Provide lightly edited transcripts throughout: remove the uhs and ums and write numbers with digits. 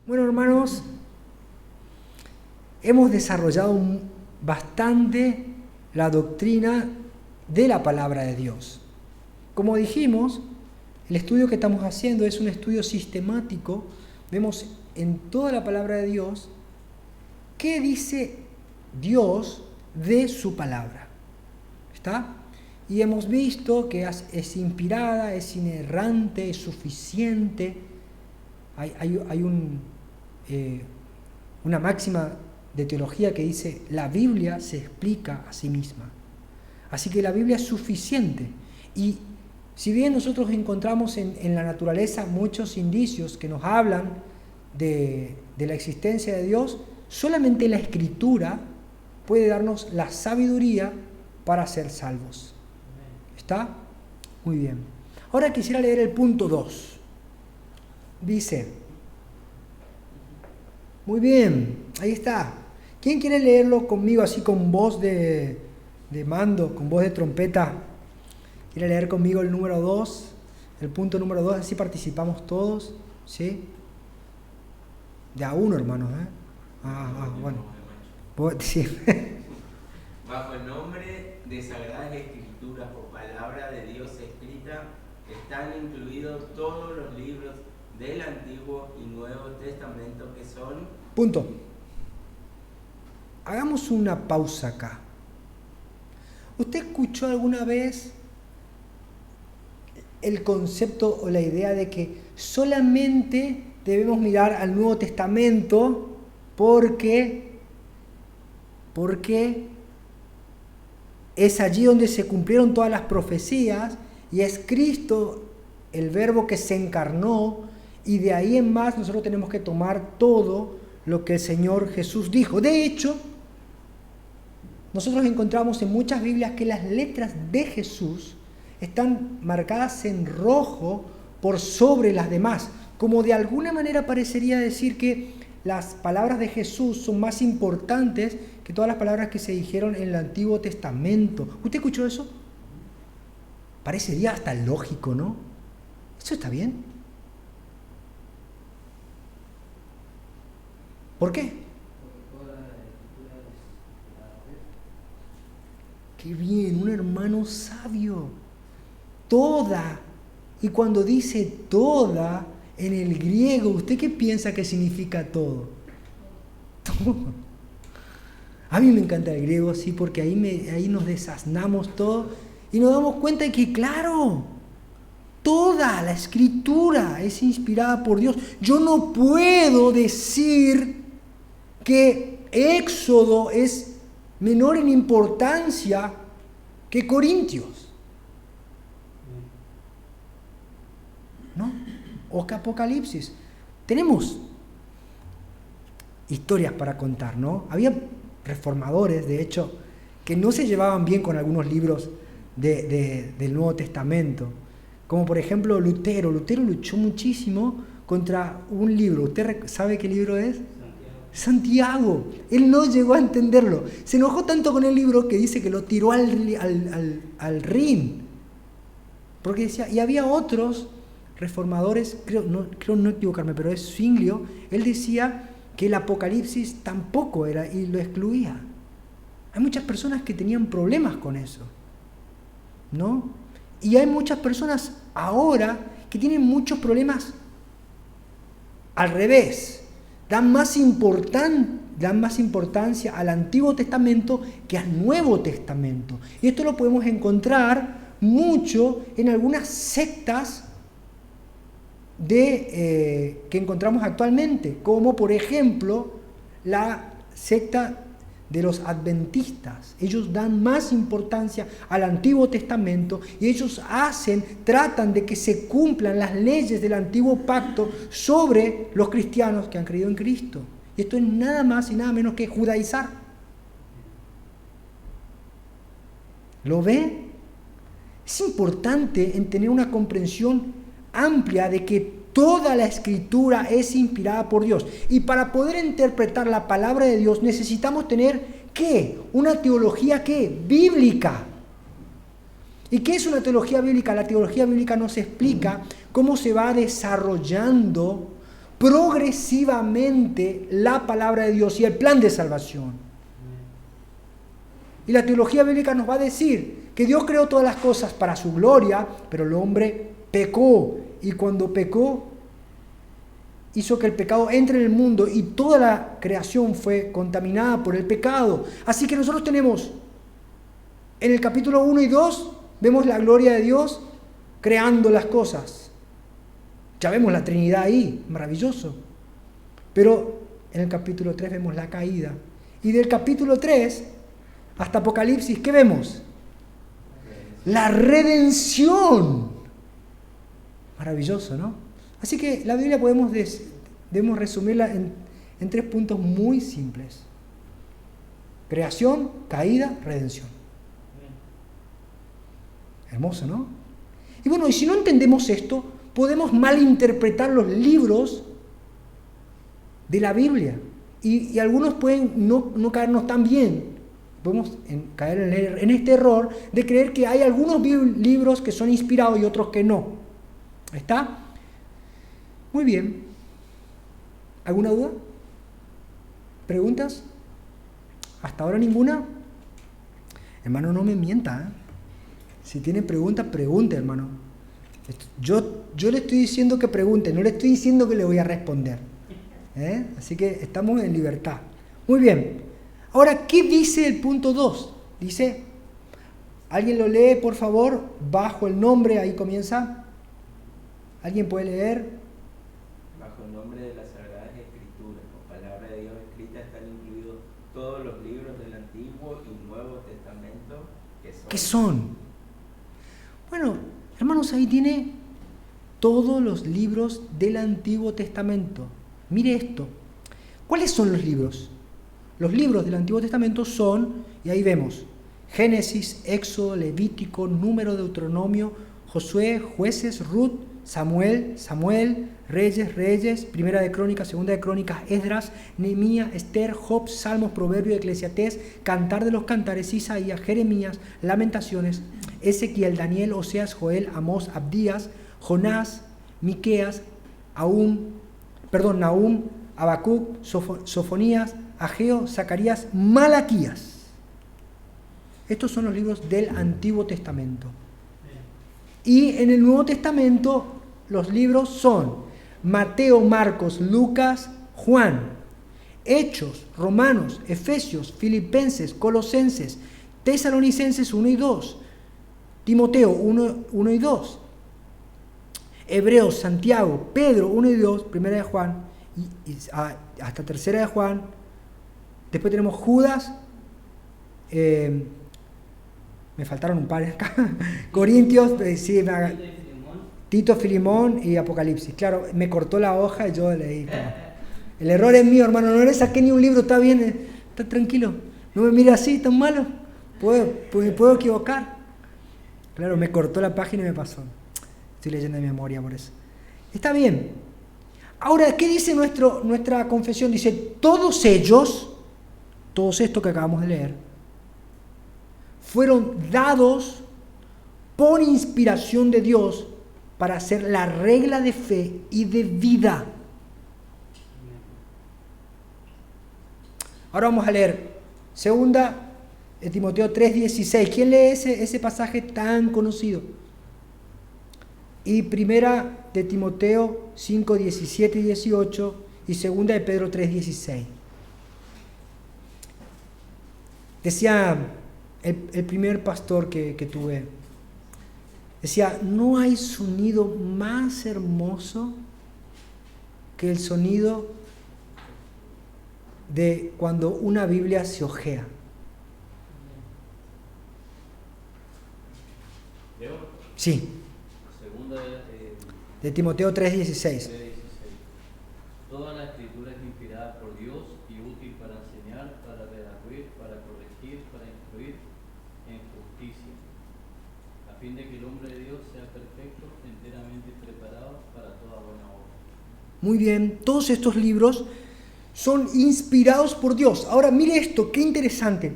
Bueno, hermanos, hemos desarrollado bastante la doctrina de la palabra de Dios. Como dijimos, el estudio que estamos haciendo es un estudio sistemático. Vemos en toda la palabra de Dios qué dice Dios de su palabra. ¿Está? Y hemos visto que es inspirada, es inerrante, es suficiente. Hay una máxima de teología que dice: la Biblia se explica a sí misma. Así que la Biblia es suficiente. Y si bien nosotros encontramos en la naturaleza muchos indicios que nos hablan de la existencia de Dios, solamente la Escritura puede darnos la sabiduría para ser salvos. ¿Está? Muy bien. Ahora quisiera leer el punto 2. Dice, muy bien, ahí está. ¿Quién quiere leerlo conmigo así con voz de mando, con voz de trompeta? ¿Quiere leer conmigo el número 2? El punto número 2, así participamos todos, ¿sí? De a uno, hermanos, ¿eh? Bueno. Sí. Bajo el nombre de Sagradas Escrituras o Palabra de Dios escrita, están incluidos todos los libros del Antiguo y Nuevo Testamento que son... Punto. Hagamos una pausa acá. ¿Usted escuchó alguna vez el concepto o la idea de que solamente debemos mirar al Nuevo Testamento porque es allí donde se cumplieron todas las profecías y es Cristo el Verbo que se encarnó, y de ahí en más nosotros tenemos que tomar todo lo que el Señor Jesús dijo? De hecho, nosotros encontramos en muchas Biblias que las letras de Jesús están marcadas en rojo por sobre las demás, como de alguna manera parecería decir que las palabras de Jesús son más importantes que todas las palabras que se dijeron en el Antiguo Testamento. ¿Usted escuchó eso? Parecería hasta lógico, ¿no? ¿Eso está bien? ¿Por qué? Qué bien, un hermano sabio. Toda. Y cuando dice toda, en el griego, ¿usted qué piensa que significa todo? Todo. A mí me encanta el griego, sí, porque ahí nos desasnamos todo y nos damos cuenta de que, claro, toda la Escritura es inspirada por Dios. Yo no puedo decir que Éxodo es menor en importancia que Corintios, ¿no? O que Apocalipsis. Tenemos historias para contar, ¿no? Había reformadores, de hecho, que no se llevaban bien con algunos libros del Nuevo Testamento, como por ejemplo Lutero. Lutero luchó muchísimo contra un libro. ¿Usted sabe qué libro es? Santiago. Él no llegó a entenderlo. Se enojó tanto con el libro que dice que lo tiró al Rin. Porque decía, y había otros reformadores, creo no equivocarme, pero es Zwinglio, él decía que el Apocalipsis tampoco era y lo excluía. Hay muchas personas que tenían problemas con eso, ¿no? Y hay muchas personas ahora que tienen muchos problemas al revés. Dan más importancia al Antiguo Testamento que al Nuevo Testamento. Y esto lo podemos encontrar mucho en algunas sectas que encontramos actualmente, como por ejemplo la secta de los adventistas. Ellos dan más importancia al Antiguo Testamento y ellos tratan de que se cumplan las leyes del Antiguo Pacto sobre los cristianos que han creído en Cristo. Y esto es nada más y nada menos que judaizar. ¿Lo ve? Es importante en tener una comprensión amplia de que toda la Escritura es inspirada por Dios. Y para poder interpretar la palabra de Dios necesitamos tener, ¿qué? Una teología, ¿qué? Bíblica. ¿Y qué es una teología bíblica? La teología bíblica nos explica cómo se va desarrollando progresivamente la palabra de Dios y el plan de salvación. Y la teología bíblica nos va a decir que Dios creó todas las cosas para su gloria, pero el hombre pecó. Y cuando pecó, hizo que el pecado entre en el mundo y toda la creación fue contaminada por el pecado. Así que nosotros tenemos, en el capítulo 1 y 2, vemos la gloria de Dios creando las cosas. Ya vemos la Trinidad ahí, maravilloso. Pero en el capítulo 3 vemos la caída. Y del capítulo 3 hasta Apocalipsis, ¿qué vemos? La redención. Maravilloso, ¿no? Así que la Biblia debemos resumirla en 3 puntos muy simples. Creación, caída, redención. Hermoso, ¿no? Y bueno, y si no entendemos esto, podemos malinterpretar los libros de la Biblia. Y algunos pueden no caernos tan bien. Podemos caer en este error de creer que hay algunos libros que son inspirados y otros que no. ¿Está? Muy bien. ¿Alguna duda? ¿Preguntas? ¿Hasta ahora ninguna? Hermano, no me mienta, ¿eh? Si tiene preguntas, pregunte, hermano. Yo le estoy diciendo que pregunte, no le estoy diciendo que le voy a responder. Así que estamos en libertad. Muy bien. Ahora, ¿qué dice el punto 2? Dice, ¿alguien lo lee, por favor? Bajo el nombre, ahí comienza. ¿Alguien puede leer? Bajo el nombre de las Sagradas Escrituras, o palabra de Dios escrita, están incluidos todos los libros del Antiguo y Nuevo Testamento. ¿Qué son? Bueno, hermanos, ahí tiene todos los libros del Antiguo Testamento. Mire esto. ¿Cuáles son los libros? Los libros del Antiguo Testamento son, y ahí vemos, Génesis, Éxodo, Levítico, Número, Deuteronomio, Josué, Jueces, Ruth, Samuel, Reyes, Primera de Crónicas, Segunda de Crónicas, Esdras, Nehemías, Esther, Job, Salmos, Proverbios, Eclesiastés, Cantar de los Cantares, Isaías, Jeremías, Lamentaciones, Ezequiel, Daniel, Oseas, Joel, Amós, Abdías, Jonás, Miqueas, Nahum, Habacuc, Sofonías, Ageo, Zacarías, Malaquías. Estos son los libros del Antiguo Testamento. Y en el Nuevo Testamento los libros son Mateo, Marcos, Lucas, Juan, Hechos, Romanos, Efesios, Filipenses, Colosenses, Tesalonicenses 1 y 2, Timoteo 1 y 2, Hebreos, Santiago, Pedro 1 y 2, Primera de Juan, y hasta Tercera de Juan. Después tenemos Judas, me faltaron un par acá, Corintios, Tito, Filimón y Apocalipsis. Claro, me cortó la hoja y yo leí. El error es mío, hermano, no le saqué ni un libro, está bien, está tranquilo. No me mire así, tan malo, puedo equivocar. Claro, me cortó la página y me pasó. Estoy leyendo de memoria por eso. Está bien. Ahora, ¿qué dice nuestra confesión? Dice, todos estos que acabamos de leer, fueron dados por inspiración de Dios para ser la regla de fe y de vida. Ahora vamos a leer 2 de Timoteo 3:16. ¿Quién lee ese pasaje tan conocido? Y 1 de Timoteo 5:17 y 18 y 2 de Pedro 3:16. Decía el primer pastor que tuve, decía, no hay sonido más hermoso que el sonido de cuando una Biblia se hojea. ¿Leo? Sí. Segunda De Timoteo 3:16. Toda la escritura es inspirada por Dios y útil para enseñar, para redarguir, para corregir, para instruir en justicia, a fin de que el hombre de Dios sea perfecto, enteramente preparado para toda buena obra. Muy bien, todos estos libros son inspirados por Dios. Ahora mire esto, qué interesante.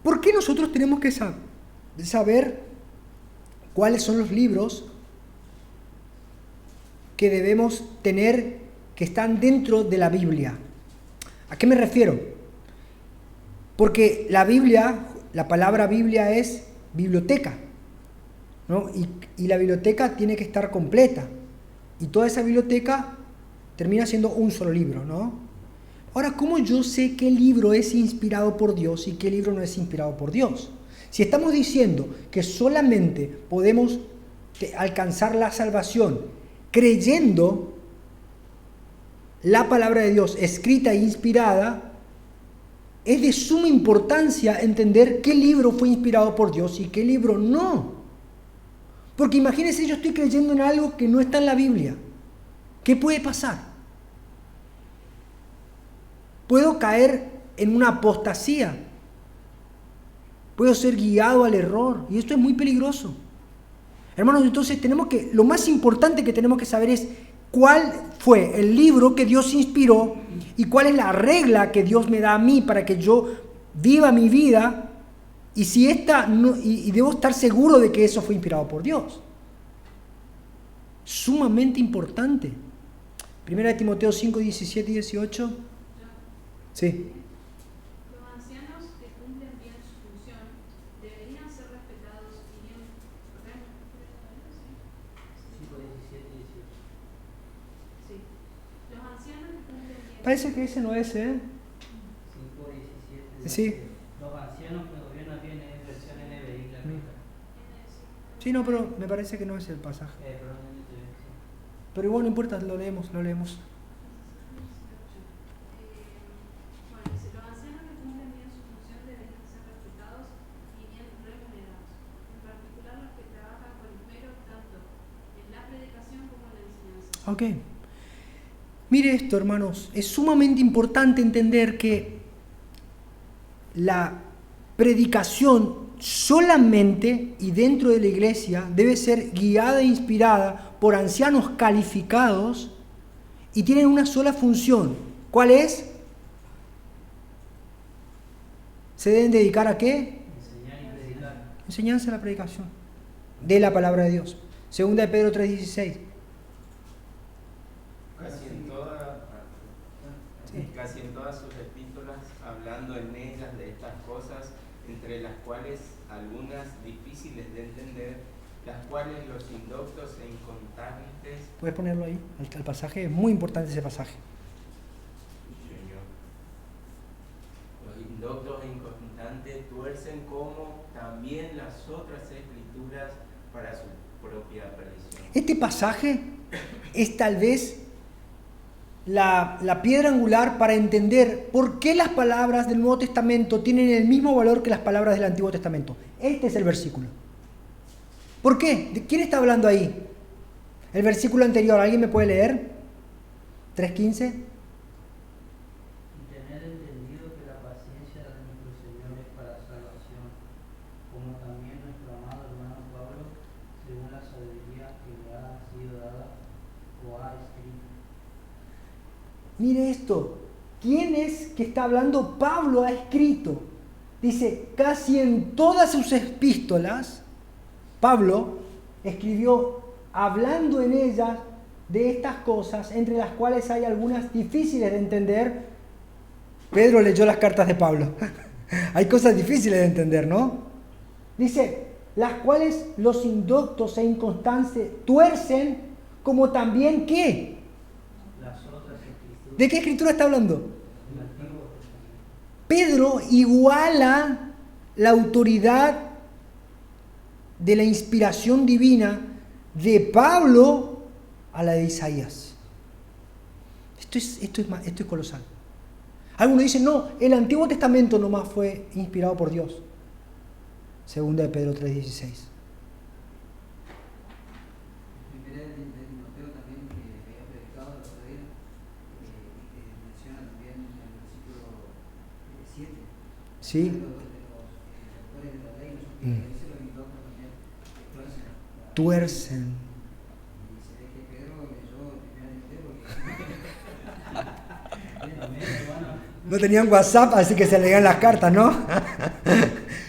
¿Por qué nosotros tenemos que saber cuáles son los libros que debemos tener que están dentro de la Biblia. ¿A qué me refiero? Porque la Biblia, la palabra Biblia es biblioteca, ¿no? Y la biblioteca tiene que estar completa. Y toda esa biblioteca termina siendo un solo libro, ¿no? Ahora, ¿cómo yo sé qué libro es inspirado por Dios y qué libro no es inspirado por Dios? Si estamos diciendo que solamente podemos alcanzar la salvación creyendo la palabra de Dios escrita e inspirada, es de suma importancia entender qué libro fue inspirado por Dios y qué libro no. Porque imagínense, yo estoy creyendo en algo que no está en la Biblia. ¿Qué puede pasar? Puedo caer en una apostasía. Puedo ser guiado al error. Y esto es muy peligroso. Hermanos, entonces lo más importante que tenemos que saber es cuál fue el libro que Dios inspiró y cuál es la regla que Dios me da a mí para que yo viva mi vida. Y si y debo estar seguro de que eso fue inspirado por Dios. Sumamente importante. 1 Timoteo 5, 17 y 18. Sí. Los ancianos que cumplen bien su función deberían ser respetados y bien. Sí. Los ancianos que cumplen bien. Parece que ese no es, ¿eh? 5:17. Sí. Los ancianos que gobiernan bien es versión NBI, la rica. Sí, no, pero me parece que no es el pasaje. Perdón, Pero igual no importa, lo leemos. Bueno, dice, los ancianos que cumplen bien su función deberían ser respetados y bien remunerados, en particular los que trabajan con esmero tanto en la predicación como en la enseñanza. Ok. Mire esto, hermanos. Es sumamente importante entender que la predicación solamente y dentro de la iglesia debe ser guiada e inspirada por ancianos calificados y tienen una sola función. ¿Cuál es? ¿Se deben dedicar a qué? enseñar y predicar. Enseñanza a la predicación de la palabra de Dios. Segunda de Pedro 3:16. Casi en todas sus epístolas, hablando en ellas de estas cosas, entre las cuales algunas difíciles de entender, las cuales los indoctos e inconstantes. ¿Puedes ponerlo ahí? El pasaje es muy importante, ese pasaje. Señor. Los indoctos e inconstantes tuercen como también las otras escrituras para su propia perdición. Este pasaje es tal vez la piedra angular para entender por qué las palabras del Nuevo Testamento tienen el mismo valor que las palabras del Antiguo Testamento. Este es el versículo. ¿Por qué? ¿De quién está hablando ahí? El versículo anterior, ¿alguien me puede leer? 3:15. Y tener entendido que la paciencia de nuestro Señor es para salvación, como también nuestro amado hermano Pablo, según la sabiduría que le ha sido dada o ha escrito. Mire esto. ¿Quién es que está hablando? Pablo ha escrito. Dice, casi en todas sus epístolas, Pablo escribió hablando en ellas de estas cosas, entre las cuales hay algunas difíciles de entender. Pedro leyó las cartas de Pablo. Hay cosas difíciles de entender, ¿no? Dice, las cuales los indoctos e inconstantes tuercen, como también, ¿qué? Las otras escrituras. ¿De qué escritura está hablando? del Antiguo Testamento. Pedro iguala la autoridad de la inspiración divina de Pablo a la de Isaías. Esto es colosal. Algunos dicen, no, el Antiguo Testamento nomás fue inspirado por Dios. Segunda de Pedro 3:16. Primera de Timoteo también, que había predicado el otro día, que menciona también en el versículo 7. ¿Sí? Los doctores de la ley, los indoctos también tuercen. Tuercen. Y se ve que Pedro leyó Primera de Timoteo porque No tenían WhatsApp, así que se leían las cartas, ¿no?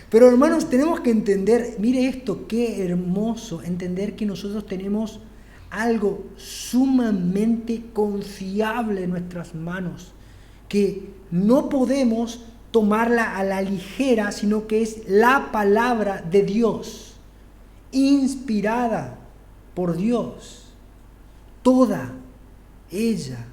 Pero hermanos, tenemos que entender, mire esto, qué hermoso, entender que nosotros tenemos algo sumamente confiable en nuestras manos, que no podemos tomarla a la ligera, sino que es la palabra de Dios, inspirada por Dios, toda ella.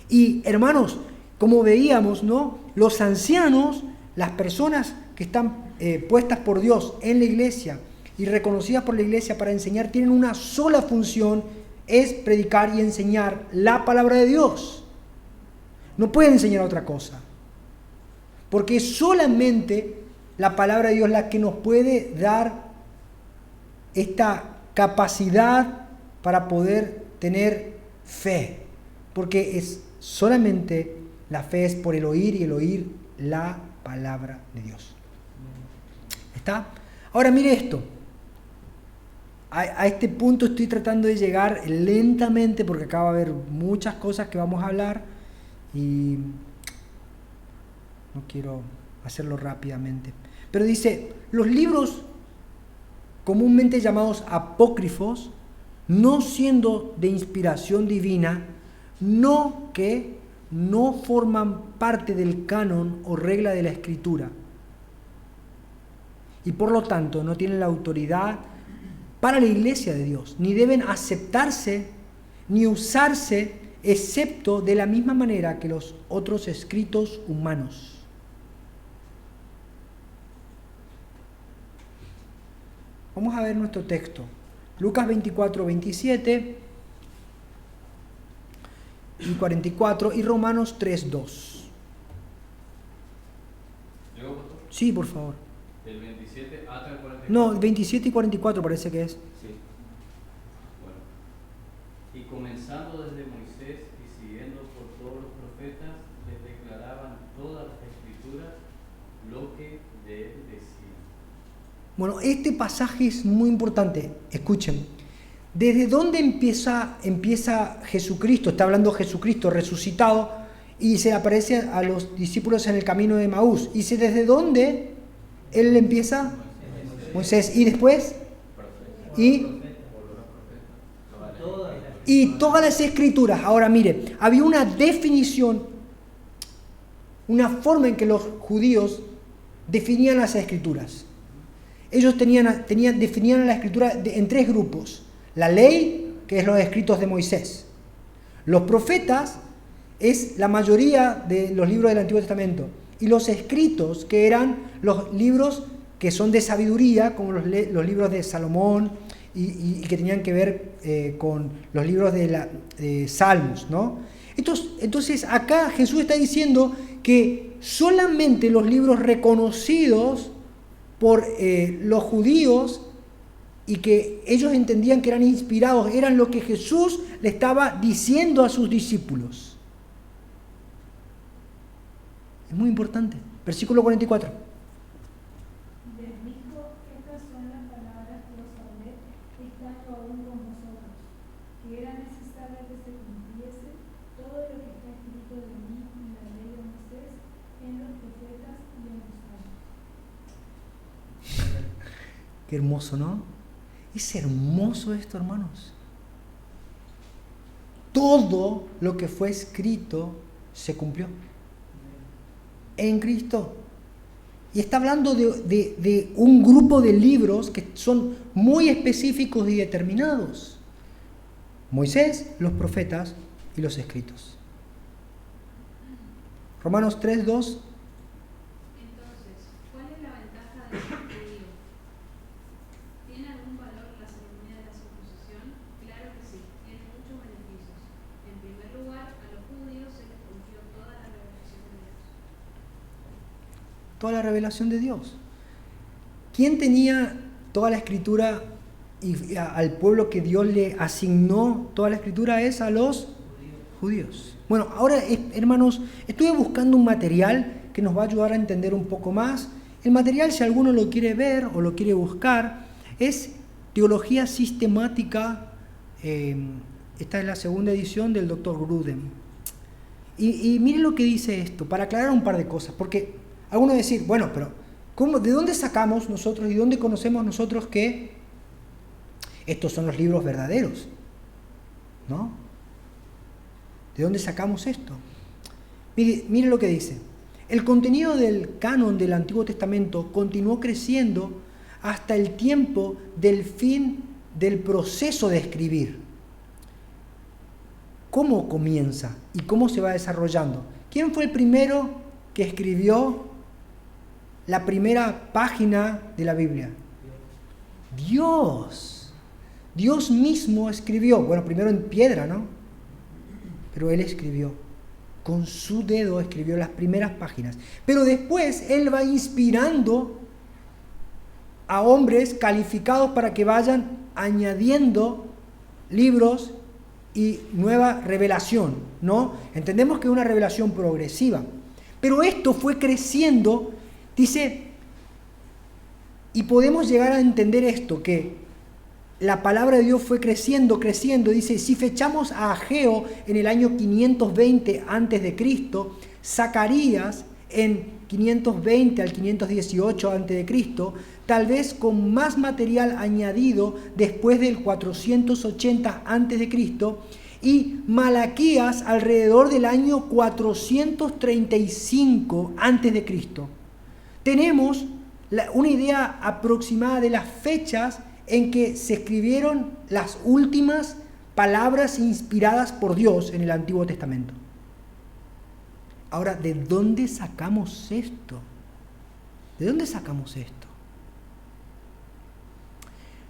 Y hermanos, como veíamos, ¿no? Los ancianos, las personas que están puestas por Dios en la iglesia y reconocidas por la iglesia para enseñar, tienen una sola función, es predicar y enseñar la palabra de Dios. No pueden enseñar otra cosa, porque solamente la palabra de Dios es la que nos puede dar esta capacidad para poder tener fe, porque es solamente la fe es por el oír y el oír la palabra de Dios. ¿Está? Ahora mire esto. A este punto estoy tratando de llegar lentamente porque acá va a haber muchas cosas que vamos a hablar y no quiero hacerlo rápidamente. Pero dice, los libros comúnmente llamados apócrifos, no siendo de inspiración divina, no forman parte del canon o regla de la Escritura. Y por lo tanto no tienen la autoridad para la iglesia de Dios, ni deben aceptarse ni usarse, excepto de la misma manera que los otros escritos humanos. Vamos a ver nuestro texto. Lucas 24, 27 y 44 y Romanos 3, 2. ¿Llegó, pastor? Sí, por favor. Del 27 hasta el 44. No, 27 y 44 parece que es. Sí. Bueno. Y comenzando desde Moisés y siguiendo por todos los profetas, les declaraban todas las escrituras lo que de él decían. Bueno, este pasaje es muy importante. Escuchen. ¿Desde dónde empieza Jesucristo? Está hablando Jesucristo resucitado y se aparece a los discípulos en el camino de Emaús. ¿Y desde dónde él empieza? Moisés. ¿Y después? Y todas las escrituras. Ahora mire, había una definición, una forma en que los judíos definían las escrituras. Ellos definían la escritura en tres grupos. La ley, que es los escritos de Moisés. Los profetas es la mayoría de los libros del Antiguo Testamento. Y los escritos, que eran los libros que son de sabiduría, como los libros de Salomón y que tenían que ver con los libros de Salmos, ¿no? Entonces acá Jesús está diciendo que solamente los libros reconocidos por los judíos y que ellos entendían que eran inspirados, eran lo que Jesús le estaba diciendo a sus discípulos. Es muy importante. Versículo 44. Les dijo, estas son las palabras que os hablé, estando aún con vosotros, que era necesario que se cumpliese todo lo que está escrito de mí en la ley de Moisés, en los profetas y en los salmos. Qué hermoso, ¿no? Es hermoso esto, hermanos. Todo lo que fue escrito se cumplió en Cristo. Y está hablando de un grupo de libros que son muy específicos y determinados. Moisés, los profetas y los escritos. Romanos 3, 2. Entonces, ¿cuál es la ventaja de ser judío? ¿Tiene algún valor la ceremonia de la circuncisión? Claro que sí, tiene muchos beneficios. En primer lugar, a los judíos se les confió toda la revelación de Dios. Toda la revelación de Dios. ¿Quién tenía toda la escritura y al pueblo que Dios le asignó toda la escritura? Es a los judíos. Bueno, ahora, hermanos, estuve buscando un material que nos va a ayudar a entender un poco más. El material, si alguno lo quiere ver o lo quiere buscar, es Teología Sistemática. Esta es la segunda edición del Dr. Grudem. Y miren lo que dice esto, para aclarar un par de cosas, porque algunos decir, bueno, pero ¿de dónde sacamos nosotros y dónde conocemos nosotros que estos son los libros verdaderos? ¿no? ¿De dónde sacamos esto? Mire lo que dice. El contenido del canon del Antiguo Testamento continuó creciendo hasta el tiempo del fin del proceso de escribir. ¿Cómo comienza y cómo se va desarrollando? ¿Quién fue el primero que escribió la primera página de la Biblia? Dios. Dios mismo escribió. Bueno, primero en piedra, ¿no? Pero Él escribió. Con su dedo escribió las primeras páginas. Pero después Él va inspirando a hombres calificados para que vayan añadiendo libros y nueva revelación, ¿no? Entendemos que es una revelación progresiva. Pero esto fue creciendo, dice, y podemos llegar a entender esto, que la palabra de Dios fue creciendo, dice, si fechamos a Ageo en el año 520 a.C., Zacarías en 520 al 518 a.C., tal vez con más material añadido después del 480 a.C., y Malaquías alrededor del año 435 a.C. Tenemos una idea aproximada de las fechas en que se escribieron las últimas palabras inspiradas por Dios en el Antiguo Testamento. Ahora, ¿de dónde sacamos esto? ¿De dónde sacamos esto?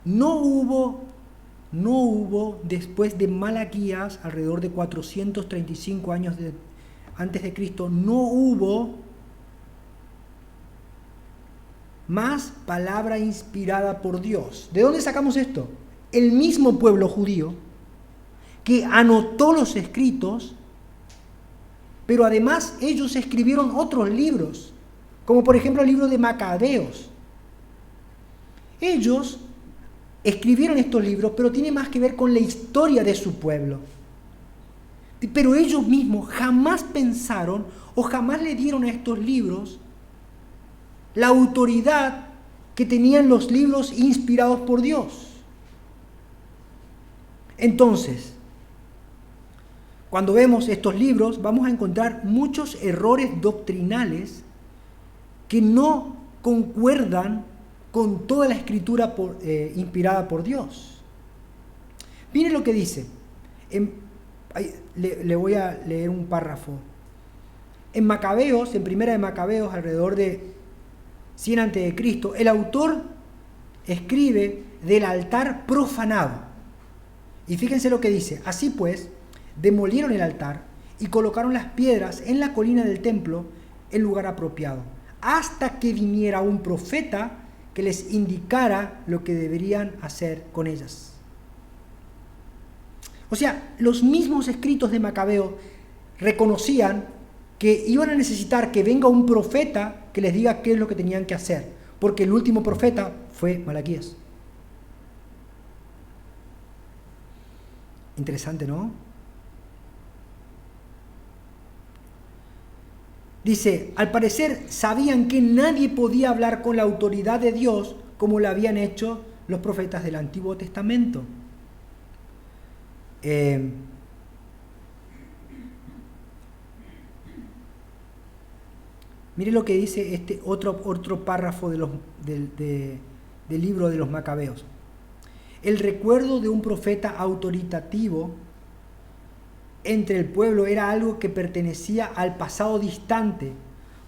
No hubo después de Malaquías, alrededor de 435 años antes de Cristo, no hubo más palabra inspirada por Dios. ¿De dónde sacamos esto? El mismo pueblo judío que anotó los escritos, pero además ellos escribieron otros libros, como por ejemplo el libro de Macabeos. Ellos escribieron estos libros, pero tiene más que ver con la historia de su pueblo. Pero ellos mismos jamás pensaron o jamás le dieron a estos libros la autoridad que tenían los libros inspirados por Dios. Entonces, cuando vemos estos libros, vamos a encontrar muchos errores doctrinales que no concuerdan con toda la escritura inspirada por Dios. Miren lo que dice. Le voy a leer un párrafo. En Macabeos, en Primera de Macabeos, alrededor de 100 a.C., el autor escribe del altar profanado. Y fíjense lo que dice. Así pues, demolieron el altar y colocaron las piedras en la colina del templo en lugar apropiado, hasta que viniera un profeta que les indicara lo que deberían hacer con ellas. O sea, los mismos escritos de Macabeo reconocían que iban a necesitar que venga un profeta que les diga qué es lo que tenían que hacer, porque el último profeta fue Malaquías. Interesante, ¿no? Dice, al parecer sabían que nadie podía hablar con la autoridad de Dios como lo habían hecho los profetas del Antiguo Testamento. Mire lo que dice este otro párrafo del libro de los Macabeos. El recuerdo de un profeta autoritativo entre el pueblo era algo que pertenecía al pasado distante,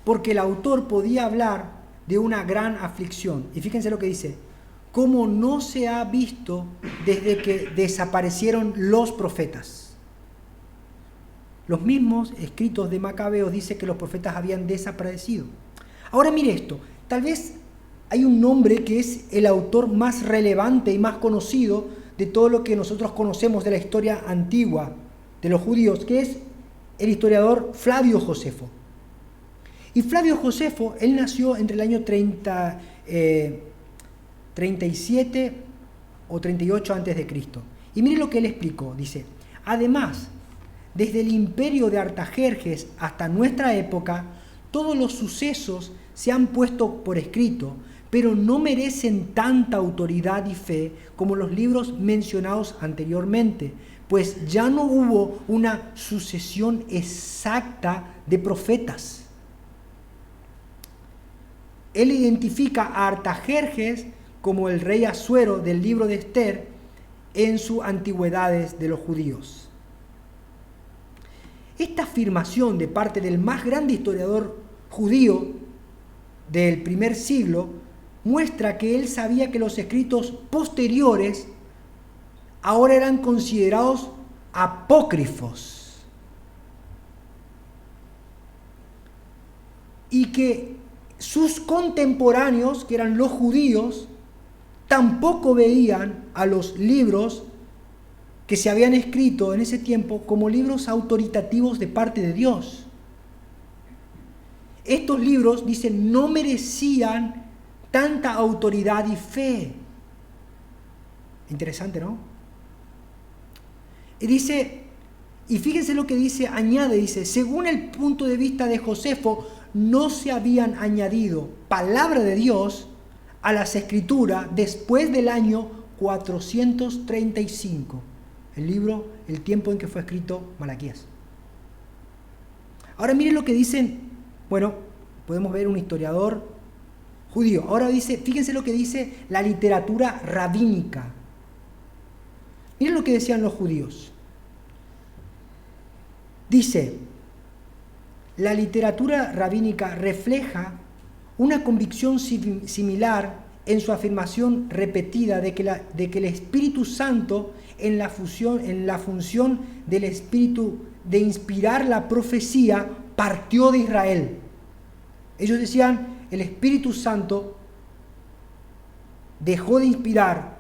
porque el autor podía hablar de una gran aflicción. Y fíjense lo que dice, como no se ha visto desde que desaparecieron los profetas. Los mismos escritos de Macabeos dicen que los profetas habían desaparecido. Ahora mire esto, tal vez hay un nombre que es el autor más relevante y más conocido de todo lo que nosotros conocemos de la historia antigua de los judíos, que es el historiador Flavio Josefo. Y Flavio Josefo, él nació entre el año 37 o 38 a.C. Y mire lo que él explicó, dice, además, desde el imperio de Artajerjes hasta nuestra época, todos los sucesos se han puesto por escrito, pero no merecen tanta autoridad y fe como los libros mencionados anteriormente, pues ya no hubo una sucesión exacta de profetas. Él identifica a Artajerjes como el rey Asuero del libro de Esther en sus antigüedades de los judíos. Esta afirmación de parte del más grande historiador judío del primer siglo muestra que él sabía que los escritos posteriores ahora eran considerados apócrifos y que sus contemporáneos, que eran los judíos, tampoco veían a los libros que se habían escrito en ese tiempo como libros autoritativos de parte de Dios. Estos libros, dicen, no merecían tanta autoridad y fe. Interesante, ¿no? Y dice, y fíjense lo que dice, dice, según el punto de vista de Josefo, no se habían añadido palabra de Dios a las escrituras después del año 435. El tiempo en que fue escrito Malaquías. Ahora miren lo que dicen, podemos ver un historiador judío. Ahora fíjense lo que dice la literatura rabínica. Miren lo que decían los judíos. Dice, la literatura rabínica refleja una convicción similar en su afirmación repetida de que el Espíritu Santo en la función del Espíritu de inspirar la profecía partió de Israel. Ellos decían, el Espíritu Santo dejó de inspirar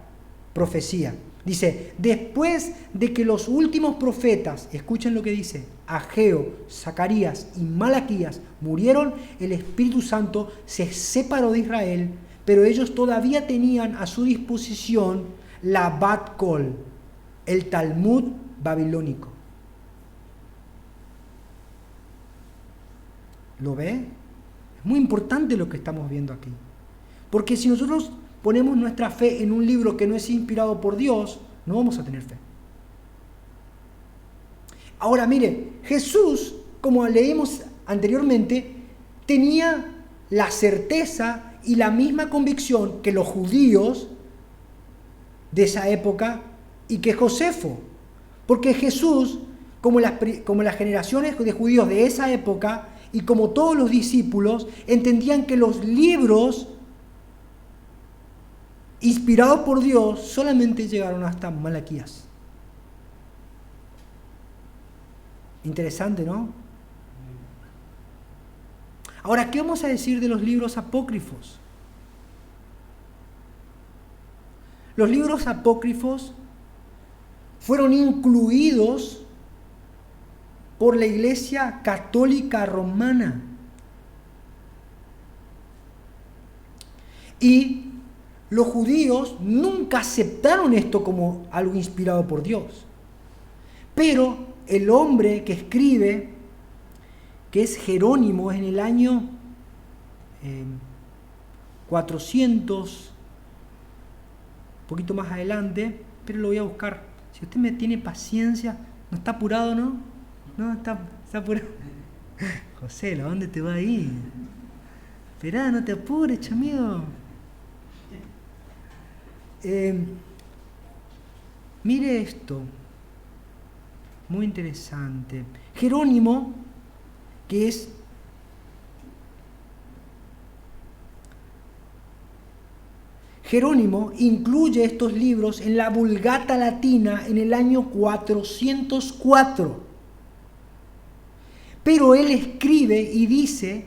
profecía. Dice, después de que los últimos profetas, escuchen lo que dice, Ageo, Zacarías y Malaquías murieron, el Espíritu Santo se separó de Israel, pero ellos todavía tenían a su disposición la Bat Kol, el Talmud babilónico. ¿Lo ve? Es muy importante lo que estamos viendo aquí. Porque si nosotros ponemos nuestra fe en un libro que no es inspirado por Dios, no vamos a tener fe. Ahora mire, Jesús, como leímos anteriormente, tenía la certeza y la misma convicción que los judíos de esa época y que Josefo. Porque Jesús, como las generaciones de judíos de esa época y como todos los discípulos, entendían que los libros inspirados por Dios solamente llegaron hasta Malaquías. Interesante, ¿no? Ahora, ¿qué vamos a decir de los libros apócrifos? Los libros apócrifos fueron incluidos por la Iglesia Católica Romana. Y los judíos nunca aceptaron esto como algo inspirado por Dios. Pero el hombre que escribe, que es Jerónimo, en el año 400, un poquito más adelante, pero lo voy a buscar. Si usted me tiene paciencia, no está apurado, ¿no? No, está apurado. José, ¿a dónde te va a ir? Esperá, no te apures, chamigo. Mire esto, muy interesante. Jerónimo, que es Jerónimo, incluye estos libros en la Vulgata Latina en el año 404. Pero él escribe y dice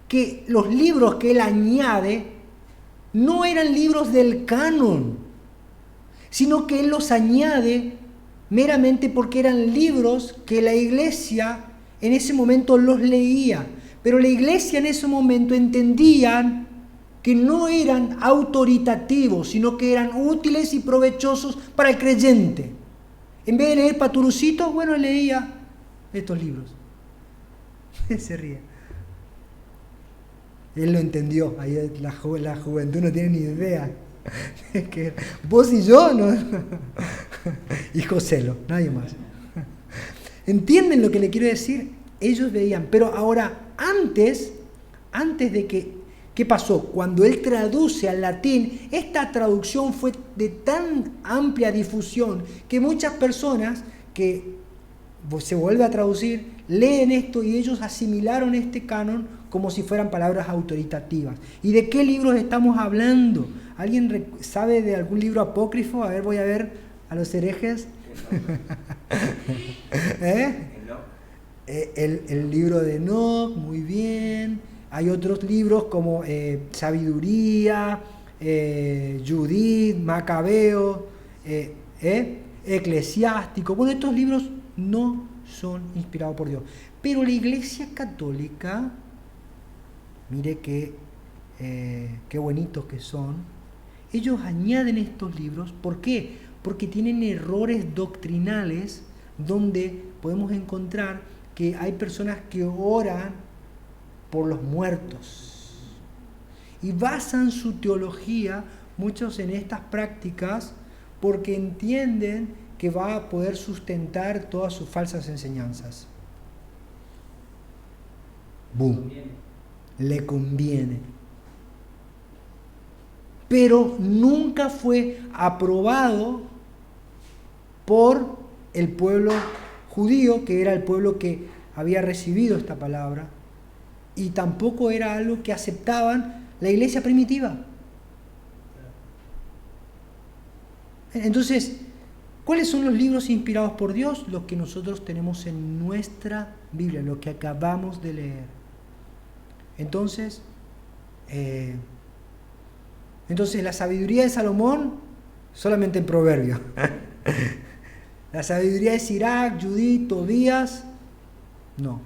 que los libros que él añade no eran libros del canon, sino que él los añade meramente porque eran libros que la iglesia en ese momento los leía. Pero la iglesia en ese momento entendían que no eran autoritativos, sino que eran útiles y provechosos para el creyente. En vez de leer paturucitos, leía estos libros. Se ríe. Él lo entendió, ahí la juventud no tiene ni idea. Es que vos y yo, ¿no? Y Joselo, nadie más. ¿Entienden lo que le quiero decir? Ellos veían, pero ahora, antes de que, ¿qué pasó? Cuando él traduce al latín, esta traducción fue de tan amplia difusión que muchas personas que se vuelve a traducir, leen esto y ellos asimilaron este canon como si fueran palabras autoritativas. ¿Y de qué libros estamos hablando? ¿Alguien sabe de algún libro apócrifo? A ver, voy a ver a los herejes. El libro de Enoc, muy bien. Hay otros libros como Sabiduría, Judith, Macabeo, Eclesiástico. Bueno, estos libros no son inspirados por Dios. Pero la Iglesia Católica, mire qué bonitos que son, ellos añaden estos libros. ¿Por qué? Porque tienen errores doctrinales donde podemos encontrar que hay personas que oran por los muertos y basan su teología, muchos en estas prácticas, porque entienden que va a poder sustentar todas sus falsas enseñanzas. ¡Bum! Le conviene. Pero nunca fue aprobado por el pueblo judío, que era el pueblo que había recibido esta palabra, y tampoco era algo que aceptaban la iglesia primitiva. Entonces, ¿cuáles son los libros inspirados por Dios? Los que nosotros tenemos en nuestra Biblia, lo que acabamos de leer. Entonces, la sabiduría de Salomón, solamente en Proverbios. La sabiduría de Sirach, Judith, Tobías, no.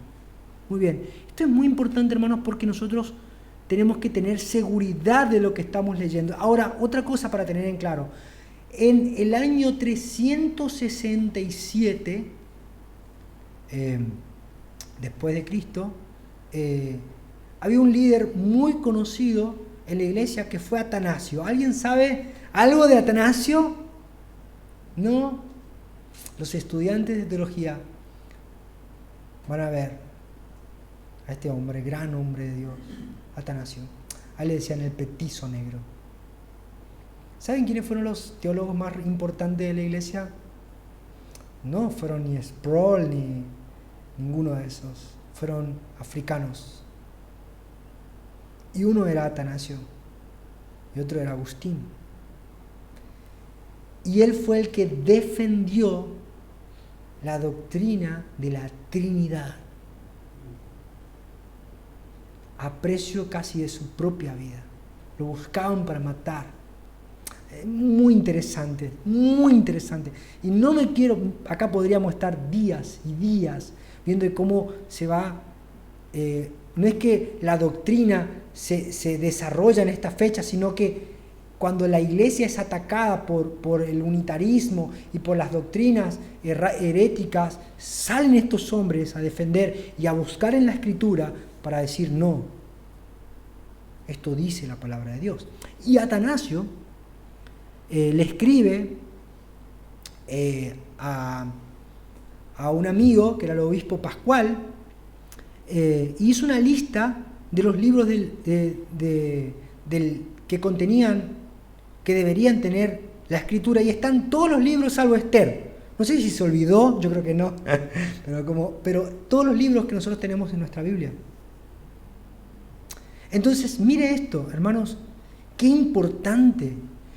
Muy bien. Esto es muy importante, hermanos, porque nosotros tenemos que tener seguridad de lo que estamos leyendo. Ahora, otra cosa para tener en claro. En el año 367, después de Cristo, había un líder muy conocido en la iglesia que fue Atanasio. ¿Alguien sabe algo de Atanasio? ¿No? Los estudiantes de teología van a ver a este hombre, gran hombre de Dios, Atanasio. A él le decían el petizo negro. ¿Saben quiénes fueron los teólogos más importantes de la iglesia? No fueron ni Sproul ni ninguno de esos. Fueron africanos. Y uno era Atanasio y otro era Agustín. Y él fue el que defendió la doctrina de la Trinidad a precio casi de su propia vida. Lo buscaban para matar. Muy interesante, muy interesante. Y no me quiero, acá podríamos estar días y días viendo cómo se va, no es que la doctrina se desarrolla en esta fecha, sino que cuando la iglesia es atacada por el unitarismo y por las doctrinas heréticas, salen estos hombres a defender y a buscar en la Escritura para decir no, esto dice la palabra de Dios. Y Atanasio le escribe a un amigo que era el obispo Pascual, y hizo una lista de los libros que contenían, que deberían tener la Escritura, y están todos los libros salvo Esther. No sé si se olvidó, yo creo que no, pero todos los libros que nosotros tenemos en nuestra Biblia. Entonces, mire esto, hermanos, qué importante.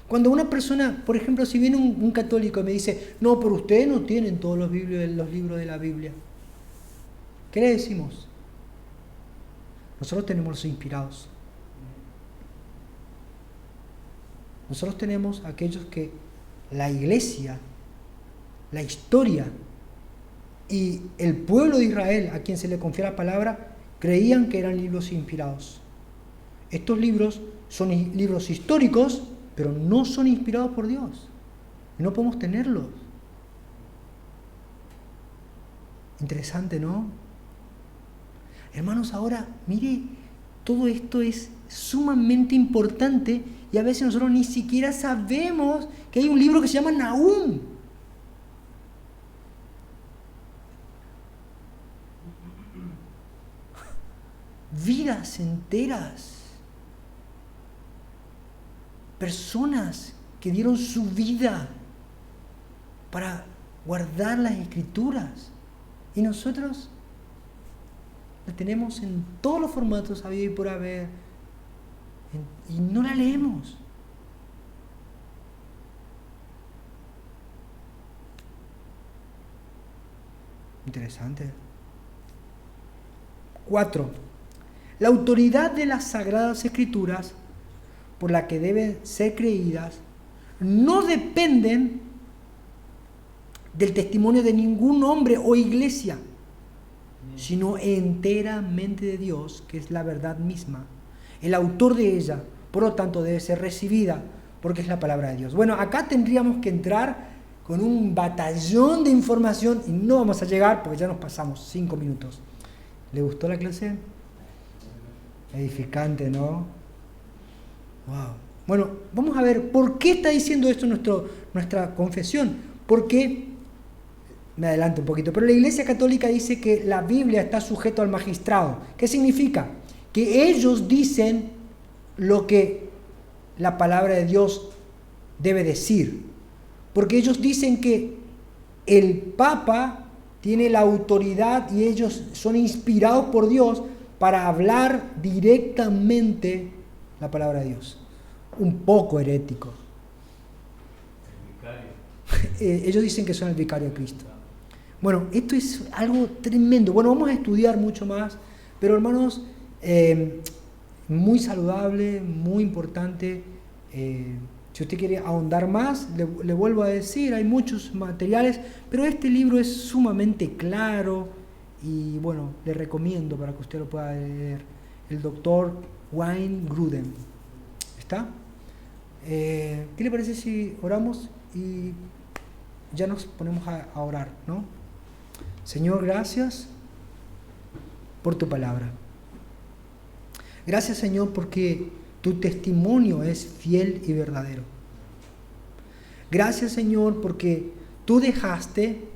Cuando una persona, por ejemplo, si viene un católico y me dice, no, pero ustedes no tienen todos los libros de la Biblia, ¿qué le decimos? Nosotros tenemos los inspirados. Nosotros tenemos aquellos que la iglesia, la historia y el pueblo de Israel, a quien se le confía la palabra, creían que eran libros inspirados. Estos libros son libros históricos, pero no son inspirados por Dios. Y no podemos tenerlos. Interesante, ¿no? Hermanos, ahora, mire, todo esto es sumamente importante y a veces nosotros ni siquiera sabemos que hay un libro que se llama Nahum. Vidas enteras. Personas que dieron su vida para guardar las Escrituras. Y nosotros la tenemos en todos los formatos habido y por haber. Y no la leemos. Interesante. 4. La autoridad de las Sagradas Escrituras, por la que deben ser creídas, no dependen del testimonio de ningún hombre o iglesia, sino enteramente de Dios, que es la verdad misma. El autor de ella, por lo tanto, debe ser recibida, porque es la palabra de Dios. Bueno, acá tendríamos que entrar con un batallón de información y no vamos a llegar porque ya nos pasamos 5 minutos. ¿Le gustó la clase? Edificante, ¿no? Wow. Bueno, vamos a ver por qué está diciendo esto nuestra confesión. Porque, me adelanto un poquito, pero la Iglesia Católica dice que la Biblia está sujeta al magistrado. ¿Qué significa? Que ellos dicen lo que la palabra de Dios debe decir. Porque ellos dicen que el Papa tiene la autoridad y ellos son inspirados por Dios para hablar directamente la palabra de Dios. Un poco herético. Ellos dicen que son el vicario de Cristo. Bueno, esto es algo tremendo. Bueno, vamos a estudiar mucho más, pero hermanos, muy saludable, muy importante. Si usted quiere ahondar más, le vuelvo a decir, hay muchos materiales, pero este libro es sumamente claro y bueno, le recomiendo para que usted lo pueda leer. El doctor Wayne Grudem. ¿Está? ¿Qué le parece si oramos y ya nos ponemos a orar, ¿no? Señor, gracias por tu palabra. Gracias, Señor, porque tu testimonio es fiel y verdadero. Gracias, Señor, porque tú dejaste,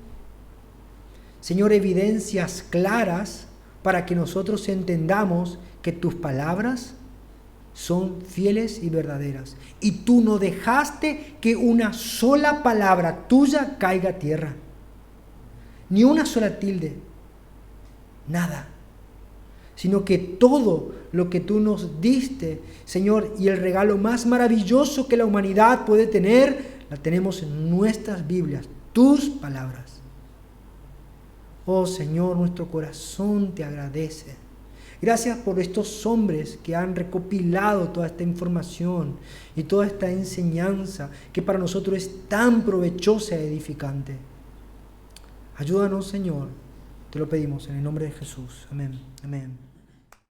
Señor, evidencias claras para que nosotros entendamos que tus palabras son fieles y verdaderas. Y tú no dejaste que una sola palabra tuya caiga a tierra. Ni una sola tilde. Nada. Sino que todo lo que tú nos diste, Señor, y el regalo más maravilloso que la humanidad puede tener, la tenemos en nuestras Biblias, tus palabras. Oh Señor, nuestro corazón te agradece. Gracias por estos hombres que han recopilado toda esta información y toda esta enseñanza que para nosotros es tan provechosa y edificante. Ayúdanos, Señor. Te lo pedimos en el nombre de Jesús. Amén. Amén.